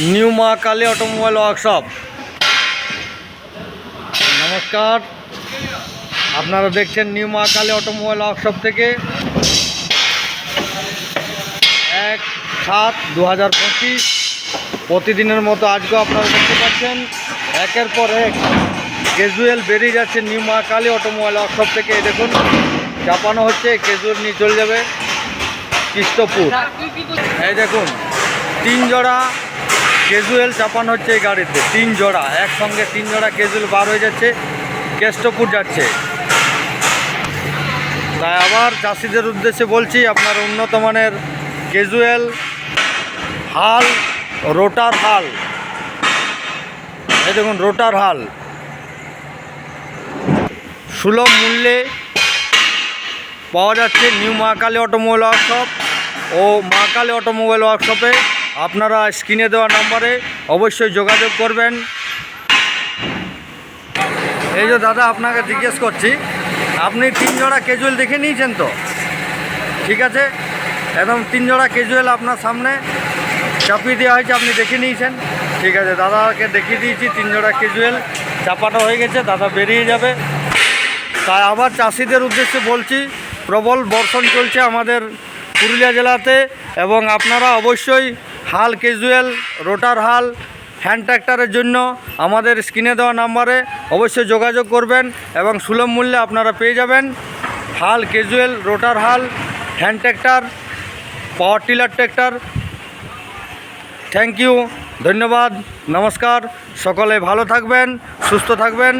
New মা Kali automobile workshop. নমস্কার, আপনারা দেখছেন নিউ মা কালী অটোমোবাইল ওয়ার্কশপ থেকে 1/7/2025 প্রতিদিনের মতো আজকেও আপনারা দেখতে পাচ্ছেন একের পর এক ক্যাজুয়াল বেরিয়ে যাচ্ছে নিউ মা কালী অটোমোবাইল ওয়ার্কশপ থেকে। এই দেখুন চাপানো হচ্ছে, ক্যাজুয়াল নিয়ে চলে যাবে কৃষ্ণপুর। এই দেখুন 3 জোড়া ক্যাজুয়াল চাপানো হচ্ছে এই গাড়িতে, 3 জোড়া একসঙ্গে 3 জোড়া ক্যাজুয়াল বার হয়ে যাচ্ছে, কৃষ্ণপুর যাচ্ছে। তাই আবার চাষিদের উদ্দেশ্যে বলছি, আপনার উন্নত মানের ক্যাজুয়াল হাল, রোটার হাল, এই দেখুন রোটার হাল সুলভ মূল্যে পাওয়া যাচ্ছে নিউ মা কালী অটোমোবাইল ওয়ার্কশপ ও মা কালী অটোমোবাইল ওয়ার্কশপে। আপনারা স্ক্রিনে দেওয়া নাম্বারে অবশ্যই যোগাযোগ করবেন। এই যে দাদা, আপনাকে জিজ্ঞেস করছি, আপনি 3 জোড়া ক্যাজুয়াল দেখে নিয়েছেন তো? ঠিক আছে, একদম 3 জোড়া ক্যাজুয়াল আপনার সামনে চাপিয়ে দেওয়া হয়েছে, আপনি দেখে নিয়েছেন। ঠিক আছে, দাদাকে দেখিয়ে দিয়েছি 3 জোড়া ক্যাজুয়াল চাপাটা হয়ে গেছে, দাদা বেরিয়ে যাবে। তাই আবার চাষিদের উদ্দেশ্যে বলছি, প্রবল বর্ষণ চলছে আমাদের পুরুলিয়া জেলাতে, এবং আপনারা অবশ্যই হাল ক্যাজুয়াল, রোটার হাল, হ্যান্ড ট্র্যাক্টরের জন্য আমাদের স্ক্রিনে দেওয়া নাম্বারে অবশ্যই যোগাযোগ করবেন এবং সুলভ মূল্যে আপনারা পেয়ে যাবেন হাল ক্যাজুয়াল, রোটার হাল, hand tractor, power tiller tractor. Thank you, ধন্যবাদ, নমস্কার। সকলে ভালো থাকবেন, সুস্থ থাকবেন।